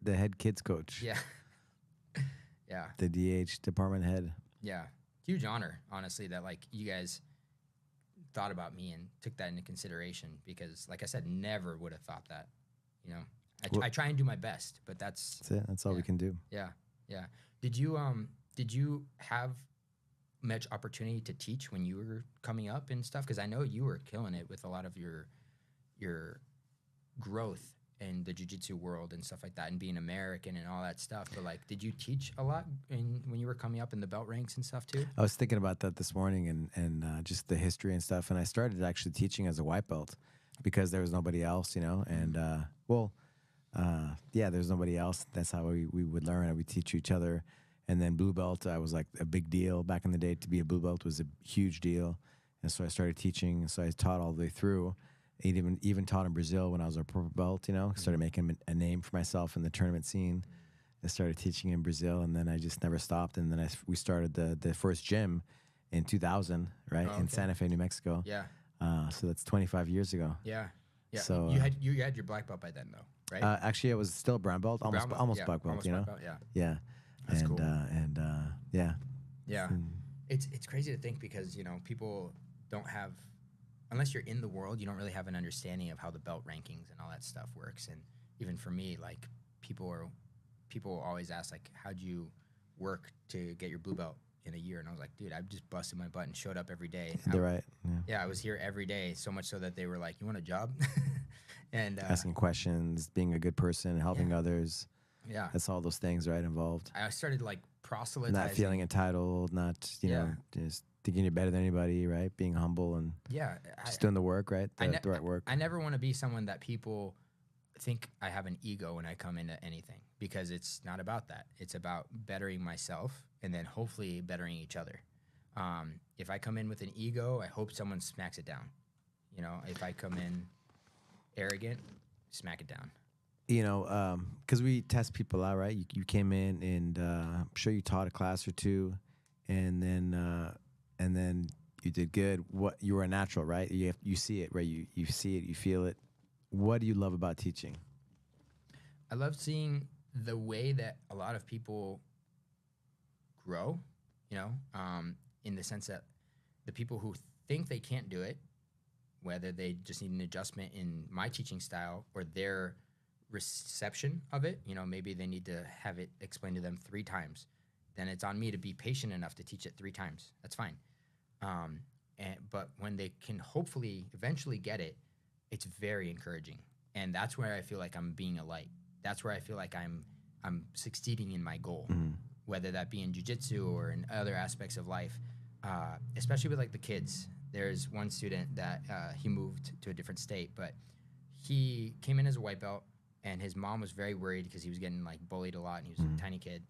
the head kids coach. Yeah. Yeah. The DH, department head. Yeah. Huge honor, honestly, that like you guys thought about me and took that into consideration because, like I said, never would have thought that. You know, I try and do my best, but that's it. That's all we can do. Yeah. Yeah. Did you have much opportunity to teach when you were coming up and stuff? Because I know you were killing it with a lot of your growth in the jiu-jitsu world and stuff like that, and being American and all that stuff. But like, did you teach a lot when you were coming up in the belt ranks and stuff too? I was thinking about that this morning and just the history and stuff. And I started actually teaching as a white belt because there was nobody else, you know. And yeah, there's nobody else. That's how we would learn. We teach each other. And then blue belt, I was like a big deal back in the day. To be a blue belt was a huge deal. And so I started teaching. And so I taught all the way through. Even taught in Brazil when I was a purple belt, you know. Started making a name for myself in the tournament scene. I started teaching in Brazil, and then I just never stopped. And then we started the first gym in 2000, right, in Santa Fe, New Mexico. Yeah. So that's 25 years ago. Yeah. Yeah. So you had your black belt by then, though, right? Actually, I was still brown belt, almost black belt, almost you know. black belt, Yeah. That's cool. Yeah. Yeah. It's crazy to think because, you know, people don't have, unless you're in the world, you don't really have an understanding of how the belt rankings and all that stuff works. And even for me, like people always ask, like, how'd you work to get your blue belt in a year? And I was like, dude, I just busted my butt and showed up every day. They're right. Yeah, I was here every day, so much so that they were like, you want a job? And asking questions, being a good person, helping others. Yeah. That's all those things, right, involved. I started like proselytizing. Not feeling entitled, not, you know, just thinking you're better than anybody, right? Being humble and just doing the work, right? The right work. I never want to be someone that people think I have an ego when I come into anything, because it's not about that. It's about bettering myself and then hopefully bettering each other. If I come in with an ego, I hope someone smacks it down. You know, if I come in arrogant, smack it down. You know, because we test people out, right? You came in and I'm sure you taught a class or two, and then you did good. You were a natural, right? You see it, right? You see it, you feel it. What do you love about teaching? I love seeing the way that a lot of people grow, you know, in the sense that the people who think they can't do it, whether they just need an adjustment in my teaching style or their reception of it, you know, maybe they need to have it explained to them 3 times. Then it's on me to be patient enough to teach it 3 times. That's fine. But when they can hopefully eventually get it, it's very encouraging. And that's where I feel like I'm being a light. That's where I feel like I'm succeeding in my goal, whether that be in jiu-jitsu or in other aspects of life, especially with like the kids. There's one student that he moved to a different state, but he came in as a white belt, and his mom was very worried because he was getting like bullied a lot, and he was a tiny kid.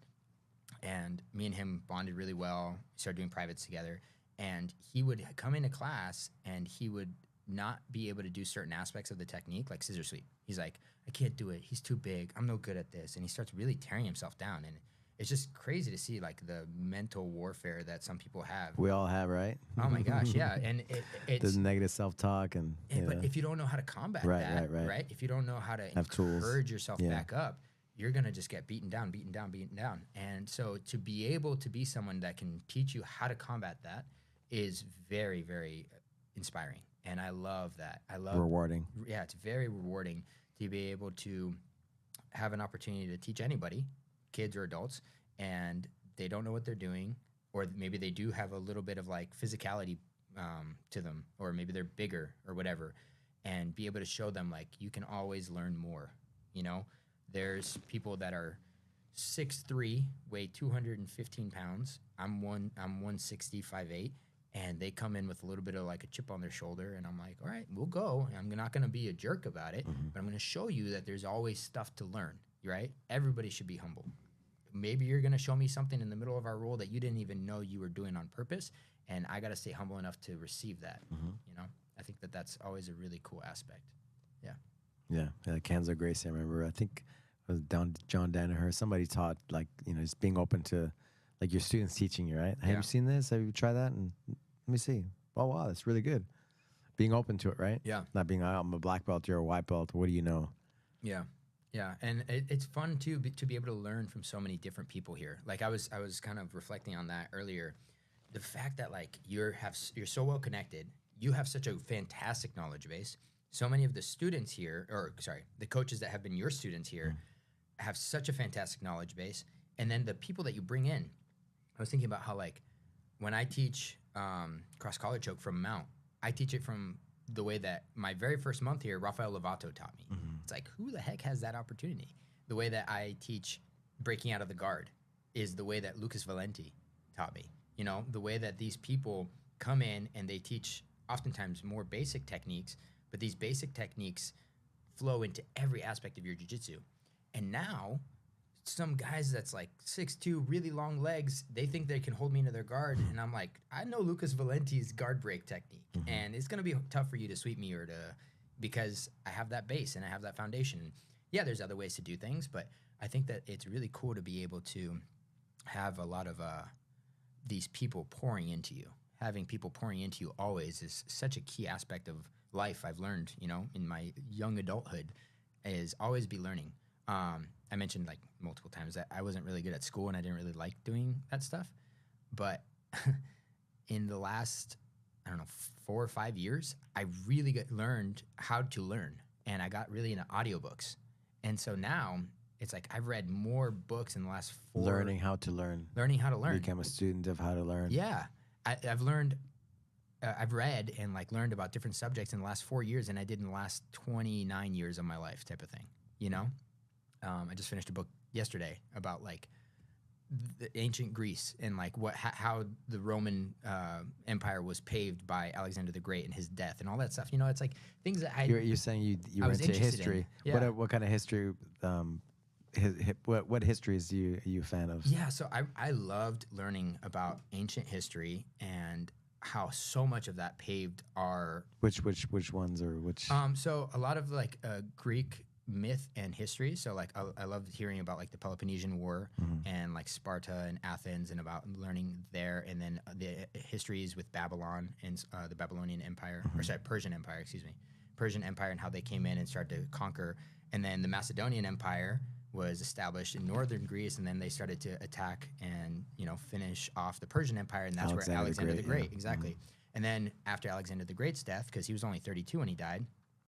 And me and him bonded really well. We started doing privates together, and he would come into class and he would not be able to do certain aspects of the technique, like scissor sweep. He's like, I can't do it. He's too big. I'm no good at this. And he starts really tearing himself down. And it's just crazy to see like the mental warfare that some people have. We all have, right? Oh my gosh, yeah. And it's the negative self-talk and but if you don't know how to combat that, right? If you don't know how to encourage yourself back up, you're gonna just get beaten down. And so to be able to be someone that can teach you how to combat that is very, very inspiring. And I love that. I love rewarding. Yeah, it's very rewarding to be able to have an opportunity to teach anybody, kids or adults, and they don't know what they're doing, or maybe they do have a little bit of like physicality to them, or maybe they're bigger or whatever, and be able to show them like you can always learn more. You know, there's people that are 6'3", weigh 215 pounds. I'm 160, 5'8", and they come in with a little bit of like a chip on their shoulder, and I'm like, all right, we'll go. I'm not going to be a jerk about it, but I'm going to show you that there's always stuff to learn, right? Everybody should be humble. Maybe you're going to show me something in the middle of our roll that you didn't even know you were doing on purpose, and I got to stay humble enough to receive that, you know? I think that that's always a really cool aspect. Yeah. Yeah, Kanzo Gracie, I remember. I think it was John Danaher. Somebody taught, like, you know, just being open to, like, your students teaching you, right? Have you seen this? Have you tried that? And let me see. Oh, wow, that's really good. Being open to it, right? Yeah. Not being, I'm a black belt, you're a white belt. What do you know? Yeah. Yeah, and it's fun too to be able to learn from so many different people here. Like I was kind of reflecting on that earlier. The fact that like you're so well connected, you have such a fantastic knowledge base. So many of the students here, or sorry, the coaches that have been your students here, have such a fantastic knowledge base. And then the people that you bring in, I was thinking about how like when I teach cross collar choke from mount, I teach it from the way that my very first month here, Rafael Lovato taught me. It's like, who the heck has that opportunity? The way that I teach breaking out of the guard is the way that Lucas Valenti taught me. You know, the way that these people come in and they teach oftentimes more basic techniques, but these basic techniques flow into every aspect of your jiu-jitsu. And now some guys that's like 6'2", really long legs, they think they can hold me into their guard. And I'm like, I know Lucas Valenti's guard break technique. And it's going to be tough for you to sweep me because I have that base and I have that foundation. Yeah, there's other ways to do things, but I think that it's really cool to be able to have a lot of these people pouring into you. Having people pouring into you always is such a key aspect of life. I've learned, you know, in my young adulthood, is always be learning. I mentioned like multiple times that I wasn't really good at school and I didn't really like doing that stuff. But in the last, I don't know, 4 or 5 years, I really learned how to learn. And I got really into audiobooks. And so now it's like I've read more books in the last 4. Learning how to learn. Learning how to learn. Become a student of how to learn. Yeah. I've learned, I've read and like learned about different subjects in the last 4 years than I did in the last 29 years of my life type of thing, you know? I just finished a book yesterday about like the ancient Greece and like how the Roman Empire was paved by Alexander the Great and his death and all that stuff. You know, it's like things that You're saying you went to history. Yeah. What kind of history? What histories are you a fan of? Yeah, so I loved learning about ancient history and how so much of that paved our Which ones or which? So a lot of like Greek myth and history. So like I loved hearing about like the Peloponnesian War and like Sparta and Athens and about learning there, and then the histories with Babylon and the Babylonian Empire, or sorry, Persian Empire, excuse me, Persian Empire, and how they came in and started to conquer. And then the Macedonian Empire was established in northern Greece, and then they started to attack and, you know, finish off the Persian Empire, and that's where Alexander the Great, exactly. And then after Alexander the Great's death, because he was only 32 when he died,